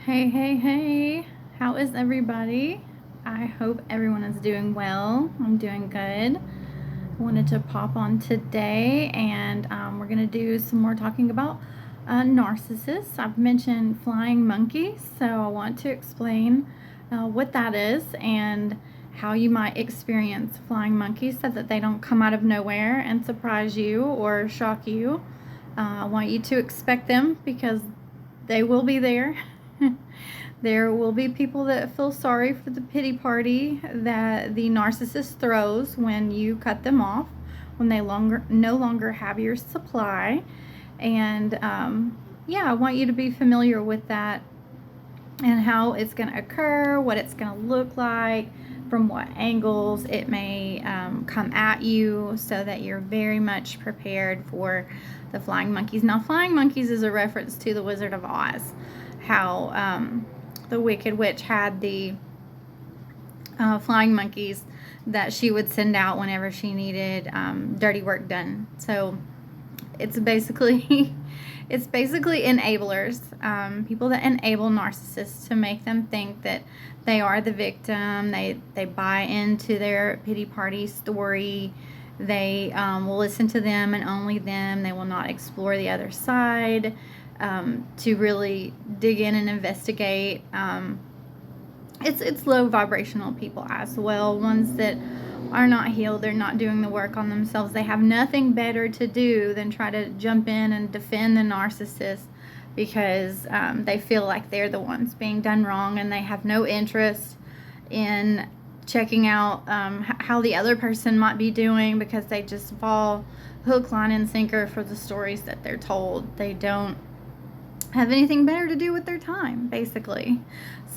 Hey, hey, hey. How is everybody? I hope everyone is doing well. I'm doing good. I wanted to pop on today and we're going to do some more talking about narcissists. I've mentioned flying monkeys, so I want to explain what that is and how you might experience flying monkeys so that they don't come out of nowhere and surprise you or shock you. I want you to expect them because they will be there. There will be people that feel sorry for the pity party that the narcissist throws when you cut them off, when they no longer have your supply. And yeah, I want you to be familiar with that and how it's going to occur, what it's going to look like, from what angles it may come at you, so that you're very much prepared for the flying monkeys. Now, flying monkeys is a reference to the Wizard of Oz, how the Wicked Witch had the flying monkeys that she would send out whenever she needed dirty work done. So it's basically enablers, people that enable narcissists to make them think that they are the victim. They buy into their pity party story. They will listen to them and only them. They will not explore the other side to really dig in and investigate. It's low vibrational people as well, ones that are not healed. They're not doing the work on themselves. They have nothing better to do than try to jump in and defend the narcissist because they feel like they're the ones being done wrong, and they have no interest in checking out how the other person might be doing, because they just fall hook, line, and sinker for the stories that they're told. They don't have anything better to do with their time, basically.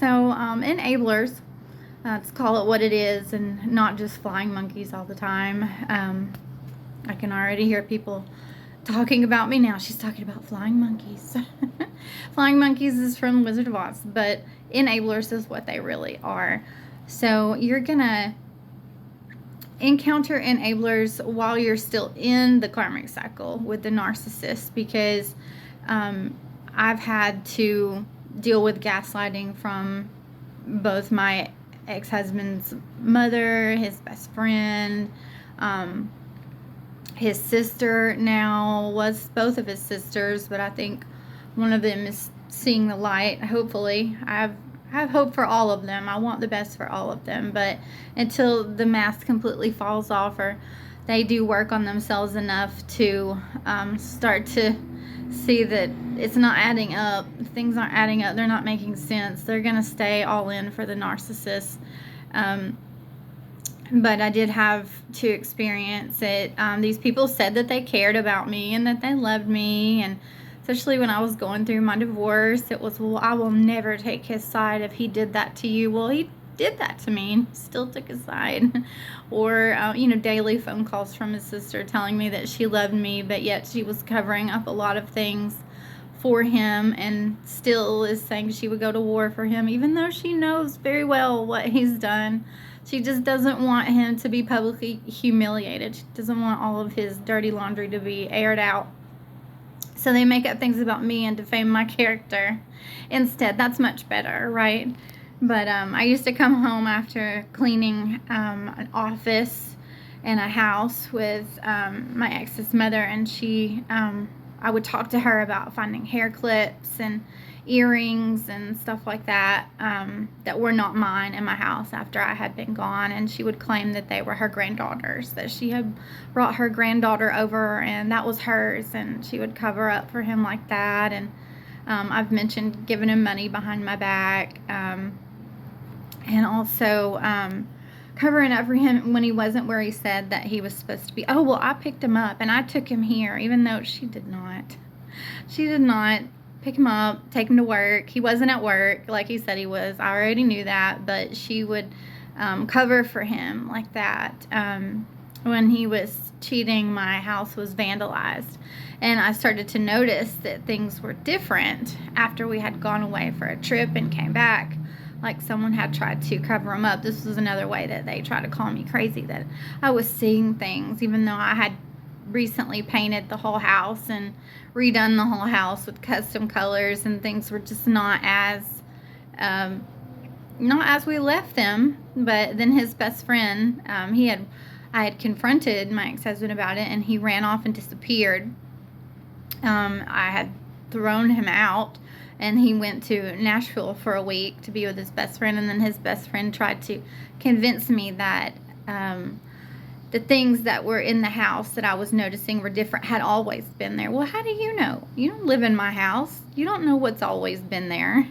So enablers, let's call it what it is, and not just flying monkeys all the time. I can already hear people talking about me now. She's talking about flying monkeys. Flying monkeys is from Wizard of Oz, but enablers is what they really are. So you're gonna encounter enablers while you're still in the karmic cycle with the narcissist, because I've had to deal with gaslighting from both my ex-husband's mother, his best friend, his sister now, was both of his sisters, but I think one of them is seeing the light, hopefully. I have hope for all of them. I want the best for all of them, but until the mask completely falls off, or they do work on themselves enough to start to see that it's not adding up, things aren't adding up, they're not making sense, they're going to stay all in for the narcissist. But I did have to experience it. These people said that they cared about me and that they loved me, and especially when I was going through my divorce, it was, well, I will never take his side if he did that to you. Well, he did that to me and still took his side. Or daily phone calls from his sister telling me that she loved me, but yet she was covering up a lot of things for him, and still is saying she would go to war for him, even though she knows very well what he's done. She just doesn't want him to be publicly humiliated. She doesn't want all of his dirty laundry to be aired out. So they make up things about me and defame my character instead. That's much better, right? But I used to come home after cleaning an office and a house with my ex's mother, and I would talk to her about finding hair clips and earrings and stuff like that that were not mine in my house after I had been gone, and she would claim that they were her granddaughters, that she had brought her granddaughter over and that was hers, and she would cover up for him like that. And I've mentioned giving him money behind my back, and also covering up for him when he wasn't where he said that he was supposed to be. Oh, well, I picked him up and I took him here, even though she did not. She did not pick him up, take him to work. He wasn't at work like he said he was. I already knew that, but she would cover for him like that. When he was cheating, my house was vandalized, and I started to notice that things were different after we had gone away for a trip and came back. Like someone had tried to cover him up. This was another way that they tried to call me crazy, that I was seeing things, even though I had recently painted the whole house and redone the whole house with custom colors, and things were just not as Um, not as we left them, but then his best friend, I had confronted my ex-husband about it, and he ran off and disappeared. I had thrown him out, and he went to Nashville for a week to be with his best friend, and then his best friend tried to convince me that the things that were in the house that I was noticing were different had always been there. Well, how do you know? You don't live in my house. You don't know what's always been there.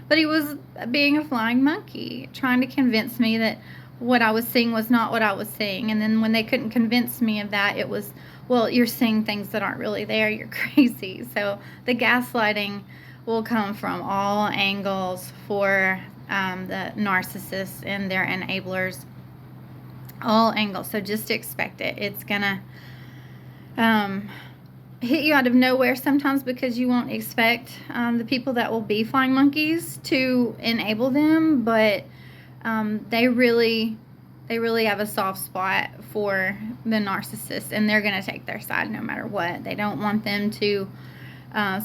But he was being a flying monkey, trying to convince me that what I was seeing was not what I was seeing. And then when they couldn't convince me of that, it was, well, you're seeing things that aren't really there. You're crazy. So the gaslighting will come from all angles for the narcissists and their enablers. All angles. So just expect it. It's gonna hit you out of nowhere sometimes, because you won't expect the people that will be flying monkeys to enable them, but they really have a soft spot for the narcissist, and they're going to take their side no matter what. They don't want them to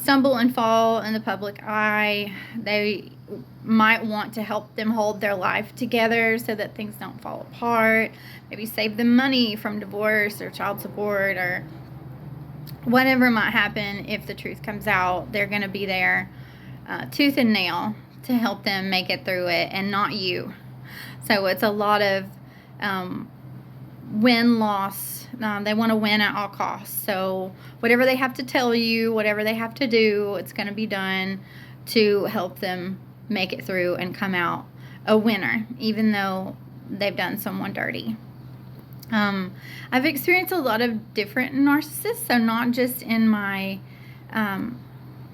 stumble and fall in the public eye. They might want to help them hold their life together so that things don't fall apart. Maybe save them money from divorce or child support or whatever might happen. If the truth comes out, they're going to be there tooth and nail to help them make it through it, and not you. So it's a lot of win-loss. They want to win at all costs. So whatever they have to tell you, whatever they have to do, it's going to be done to help them make it through and come out a winner, even though they've done someone dirty. I've experienced a lot of different narcissists, so not just in my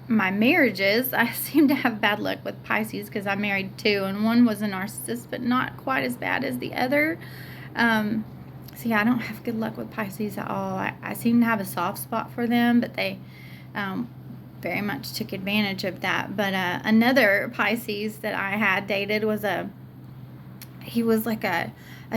marriages. I seem to have bad luck with Pisces because I married two, and one was a narcissist, but not quite as bad as the other. See, I don't have good luck with Pisces at all. I seem to have a soft spot for them, but they very much took advantage of that. But another Pisces that I had dated was he was like a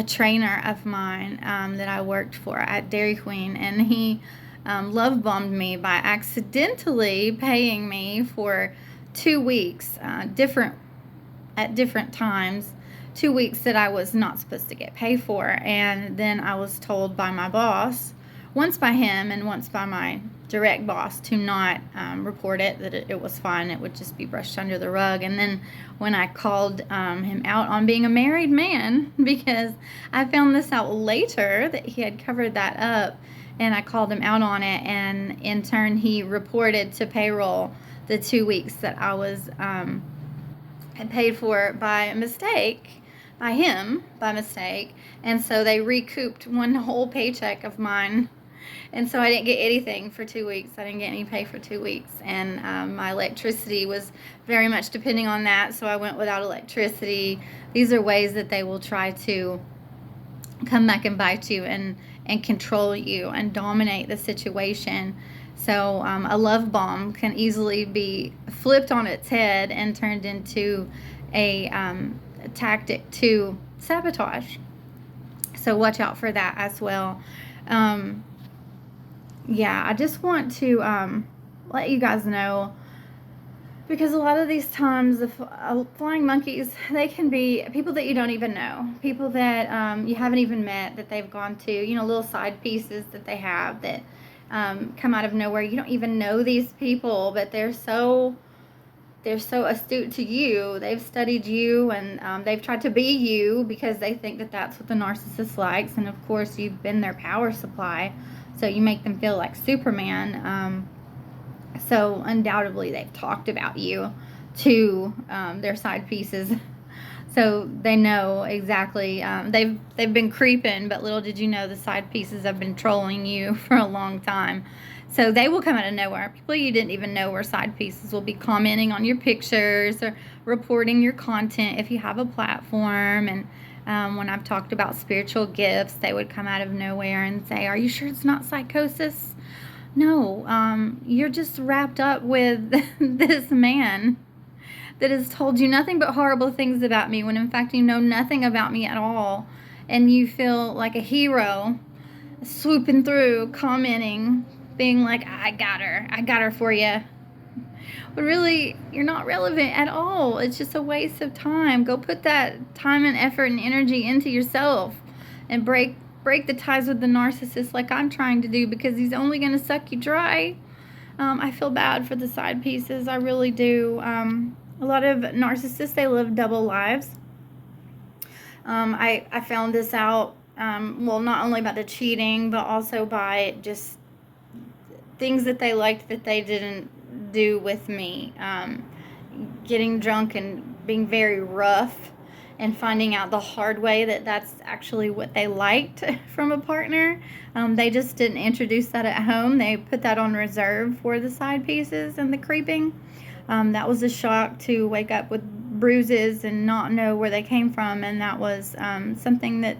trainer of mine that I worked for at Dairy Queen, and he love bombed me by accidentally paying me for 2 weeks, at different times, 2 weeks that I was not supposed to get paid for. And then I was told by my boss, once by him and once by my direct boss, to not report it, that it was fine, it would just be brushed under the rug. And then when I called him out on being a married man, because I found this out later that he had covered that up, and I called him out on it, and in turn he reported to payroll the 2 weeks that I was had paid for by mistake, and so they recouped one whole paycheck of mine. And so I didn't get anything for 2 weeks. I didn't get any pay for 2 weeks. And my electricity was very much depending on that, so I went without electricity. These are ways that they will try to come back and bite you and control you and dominate the situation. So a love bomb can easily be flipped on its head and turned into a tactic to sabotage. So watch out for that as well. Yeah, I just want to let you guys know, because a lot of these times the flying monkeys, they can be people that you don't even know, people that you haven't even met, that they've gone to, little side pieces that they have that come out of nowhere. You don't even know these people, but they're so astute to you. They've studied you, and they've tried to be you because they think that that's what the narcissist likes. And of course, you've been their power supply, so you make them feel like Superman. So undoubtedly, they've talked about you to their side pieces, so they know exactly. They've been creeping, but little did you know the side pieces have been trolling you for a long time. So they will come out of nowhere. People you didn't even know were side pieces will be commenting on your pictures or reporting your content if you have a platform. And when I've talked about spiritual gifts, they would come out of nowhere and say, "Are you sure it's not psychosis?" No, you're just wrapped up with this man that has told you nothing but horrible things about me, when in fact you know nothing about me at all. And you feel like a hero swooping through, commenting, being like, I got her for you. But really, you're not relevant at all. It's just a waste of time. Go put that time and effort and energy into yourself and break the ties with the narcissist like I'm trying to do, because he's only going to suck you dry. I feel bad for the side pieces. I really do. A lot of narcissists, they live double lives. I found this out, well, not only by the cheating, but also by just things that they liked that they didn't do with me. Getting drunk and being very rough, and finding out the hard way that that's actually what they liked from a partner. They just didn't introduce that at home. They put that on reserve for the side pieces and the creeping. That was a shock to wake up with bruises and not know where they came from, and that was something that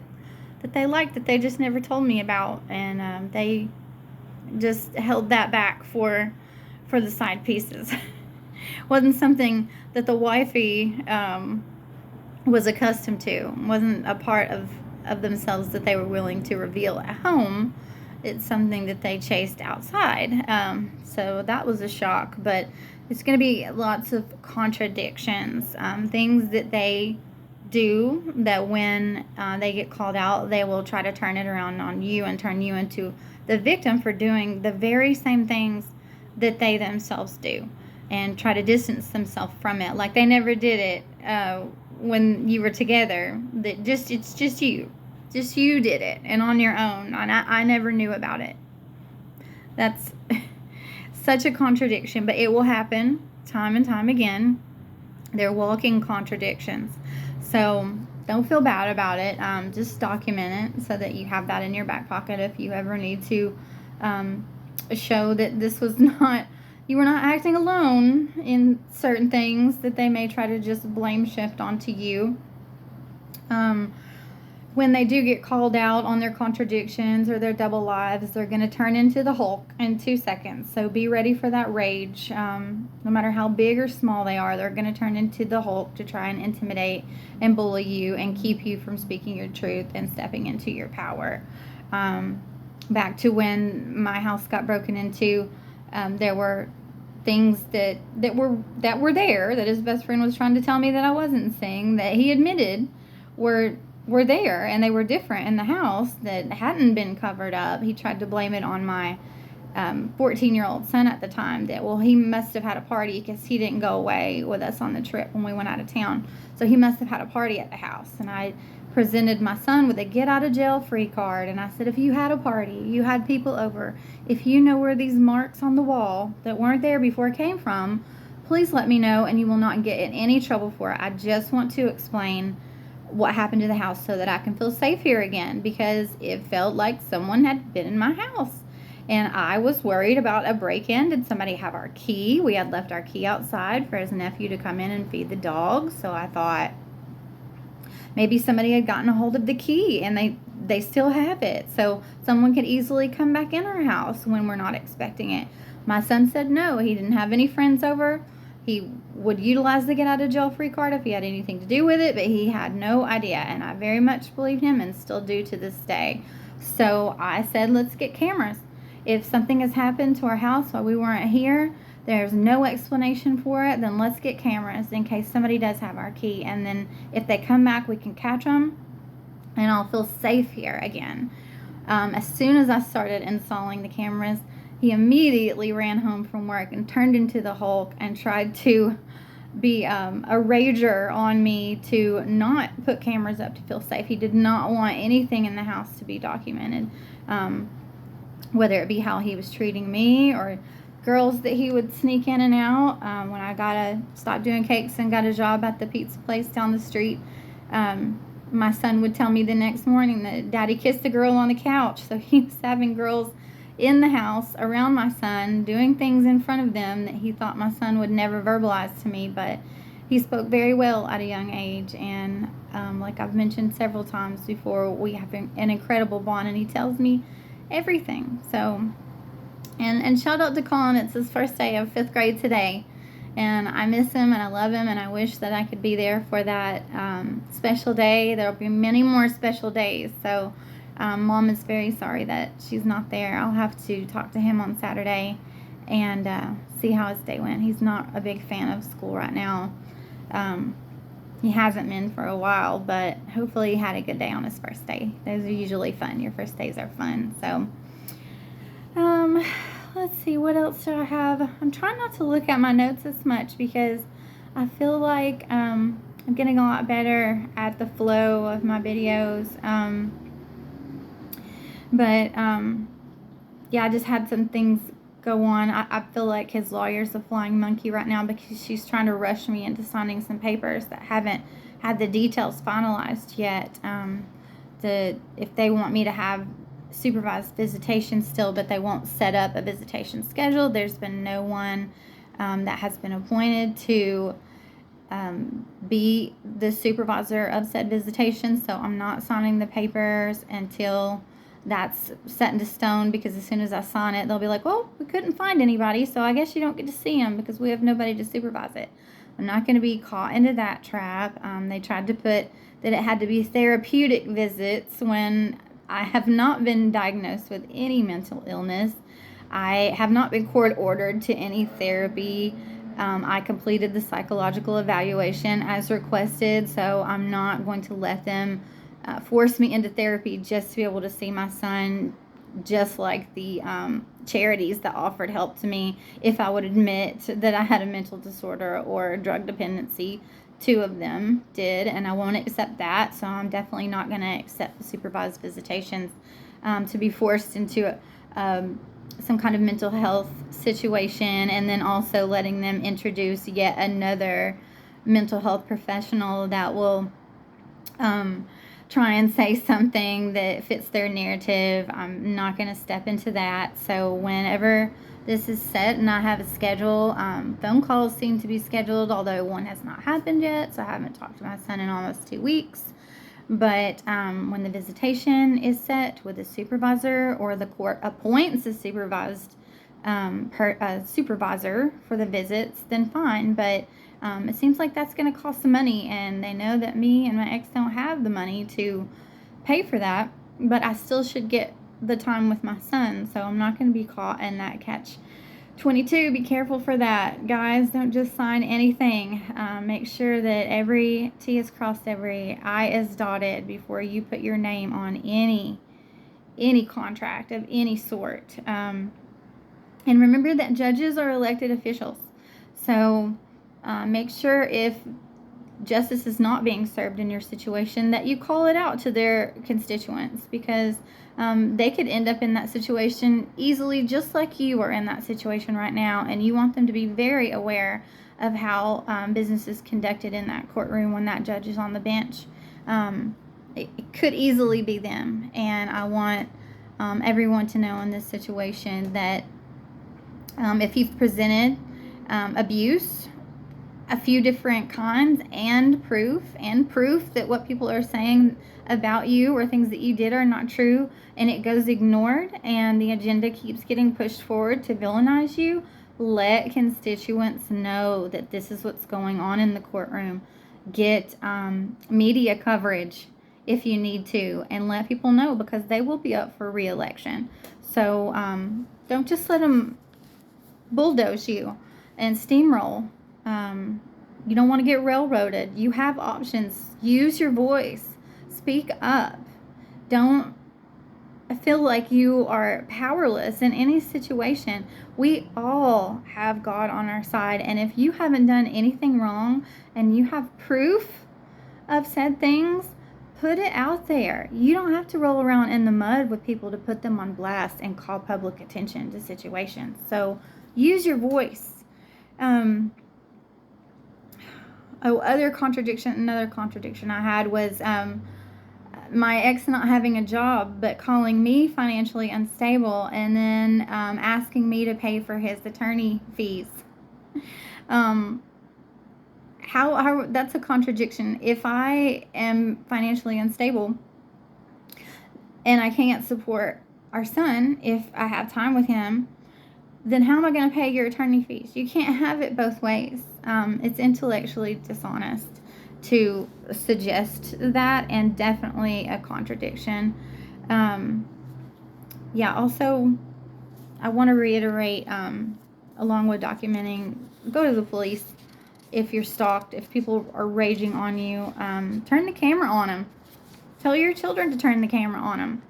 they liked that they just never told me about, and they just held that back for the side pieces. Wasn't something that the wifey was accustomed to. Wasn't a part of themselves that they were willing to reveal at home. It's something that they chased outside. So that was a shock. But it's going to be lots of contradictions, things that they do that when they get called out, they will try to turn it around on you and turn you into the victim for doing the very same things that they themselves do, and try to distance themselves from it, like they never did it when you were together. That it's just you did it, and on your own, and I never knew about it. That's such a contradiction, but it will happen time and time again. They're walking contradictions. So don't feel bad about it. Just document it so that you have that in your back pocket if you ever need to show that this was not, you were not acting alone in certain things that they may try to just blame shift onto you. When they do get called out on their contradictions or their double lives, they're going to turn into the Hulk in 2 seconds. So be ready for that rage. No matter how big or small they are, they're going to turn into the Hulk to try and intimidate and bully you and keep you from speaking your truth and stepping into your power. Back to when my house got broken into, there were things that were there that his best friend was trying to tell me that I wasn't seeing, that he admitted were there, and they were different in the house that hadn't been covered up. He tried to blame it on my 14-year-old son at the time, that, well, he must have had a party because he didn't go away with us on the trip when we went out of town. So he must have had a party at the house. And I presented my son with a get out of jail free card. And I said, if you had a party, you had people over, if you know where these marks on the wall that weren't there before came from, please let me know, and you will not get in any trouble for it. I just want to explain what happened to the house so that I can feel safe here again, because it felt like someone had been in my house. And I was worried about a break-in. Did somebody have our key? We had left our key outside for his nephew to come in and feed the dogs. So I thought maybe somebody had gotten a hold of the key and they still have it. So someone could easily come back in our house when we're not expecting it. My son said no, he didn't have any friends over. He would utilize the get out of jail free card if he had anything to do with it, but he had no idea. And I very much believed him and still do to this day. So I said, let's get cameras. If something has happened to our house while we weren't here, there's no explanation for it, then let's get cameras in case somebody does have our key. And then if they come back, we can catch them, and I'll feel safe here again. As soon as I started installing the cameras, he immediately ran home from work and turned into the Hulk and tried to be a rager on me to not put cameras up to feel safe. He did not want anything in the house to be documented, whether it be how he was treating me or girls that he would sneak in and out. When I stopped doing cakes and got a job at the pizza place down the street, my son would tell me the next morning that Daddy kissed a girl on the couch. So he was having girls in the house around my son, doing things in front of them that he thought my son would never verbalize to me. But he spoke very well at a young age, and like I've mentioned several times before, we have an incredible bond, and he tells me everything. So, and shout out to Colin. It's his first day of 5th grade today, and I miss him and I love him, and I wish that I could be there for that special day. There'll be many more special days. So Mom is very sorry that she's not there. I'll have to talk to him on Saturday and see how his day went. He's not a big fan of school right now. He hasn't been for a while, but hopefully he had a good day on his first day. Those are usually fun. Your first days are fun. So, let's see, what else do I have? I'm trying not to look at my notes as much because I feel like I'm getting a lot better at the flow of my videos. Yeah, I just had some things go on. I feel like his lawyer's a flying monkey right now because she's trying to rush me into signing some papers that haven't had the details finalized yet. If they want me to have supervised visitation still, but they won't set up a visitation schedule. There's been no one that has been appointed to be the supervisor of said visitation, so I'm not signing the papers until that's set into stone, because as soon as I sign it, they'll be like, well, we couldn't find anybody, so I guess you don't get to see them because we have nobody to supervise it. I'm not going to be caught into that trap. They tried to put that it had to be therapeutic visits when I have not been diagnosed with any mental illness. I have not been court ordered to any therapy. I completed the psychological evaluation as requested, so I'm not going to let them force me into therapy just to be able to see my son, just like the charities that offered help to me if I would admit that I had a mental disorder or drug dependency. 2 of them did, and I won't accept that, so I'm definitely not going to accept the supervised visitations to be forced into some kind of mental health situation, and then also letting them introduce yet another mental health professional that will try and say something that fits their narrative. I'm not going to step into that. So whenever this is set and I have a schedule, phone calls seem to be scheduled, although one has not happened yet, so I haven't talked to my son in almost 2 weeks. But when the visitation is set with a supervisor, or the court appoints a supervisor for the visits, then fine. But it seems like that's going to cost some money, and they know that me and my ex don't have the money to pay for that, but I still should get the time with my son, so I'm not going to be caught in that catch-22. Be careful for that, guys. Don't just sign anything. Make sure that every T is crossed, every I is dotted before you put your name on any contract of any sort. And remember that judges are elected officials, so make sure if justice is not being served in your situation that you call it out to their constituents, because they could end up in that situation easily, just like you are in that situation right now, and you want them to be very aware of how business is conducted in that courtroom when that judge is on the bench. It could easily be them, and I want everyone to know in this situation that if you've presented abuse, a few different kinds, and proof that what people are saying about you or things that you did are not true, and it goes ignored, and the agenda keeps getting pushed forward to villainize you, let constituents know that this is what's going on in the courtroom. Get media coverage if you need to, and let people know, because they will be up for re-election. So don't just let them bulldoze you and steamroll. You don't want to get railroaded. You have options. Use your voice. Speak up. Don't feel like you are powerless in any situation. We all have God on our side, and if you haven't done anything wrong and you have proof of said things, put it out there. You don't have to roll around in the mud with people to put them on blast and call public attention to situations. So use your voice. Another contradiction I had was my ex not having a job, but calling me financially unstable, and then asking me to pay for his attorney fees. How that's a contradiction. If I am financially unstable and I can't support our son if I have time with him, then how am I going to pay your attorney fees? You can't have it both ways. It's intellectually dishonest to suggest that, and definitely a contradiction. Also, I want to reiterate along with documenting, go to the police if you're stalked, if people are raging on you. Turn the camera on them. Tell your children to turn the camera on them.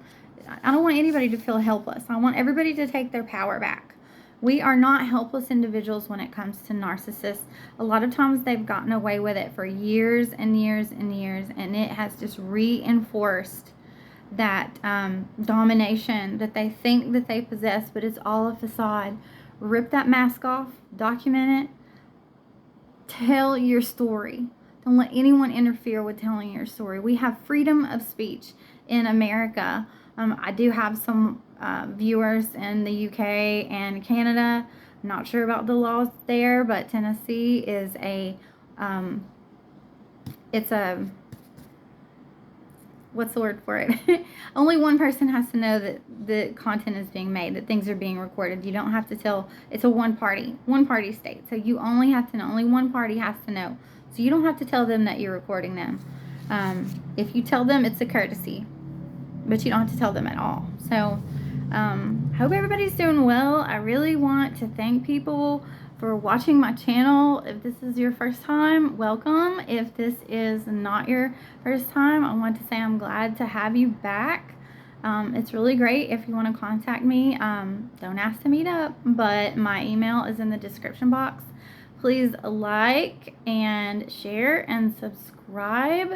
I don't want anybody to feel helpless. I want everybody to take their power back. We are not helpless individuals when it comes to narcissists. A lot of times they've gotten away with it for years and years and years, and it has just reinforced that domination that they think that they possess, but it's all a facade. Rip that mask off, document it, tell your story. Don't let anyone interfere with telling your story. We have freedom of speech in America. I do have some viewers in the UK and Canada. I'm not sure about the laws there, but Tennessee is what's the word for it? Only one person has to know that the content is being made, that things are being recorded. You don't have to tell. It's a one party state. So you only have to know. Only one party has to know. So you don't have to tell them that you're recording them. If you tell them, it's a courtesy, but you don't have to tell them at all. So hope everybody's doing well. I really want to thank people for watching my channel. If this is your first time, welcome. If this is not your first time, I want to say I'm glad to have you back. It's really great if you want to contact me. Don't ask to meet up, but my email is in the description box. Please like and share and subscribe.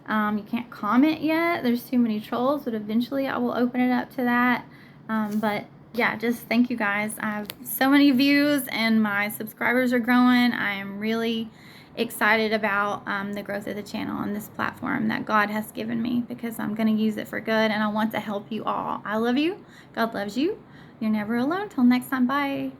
You can't comment yet. There's too many trolls, but eventually I will open it up to that. But yeah, just thank you guys. I have so many views and my subscribers are growing. I am really excited about the growth of the channel and this platform that God has given me, because I'm going to use it for good and I want to help you all. I love you. God loves you. You're never alone. Till next time. Bye.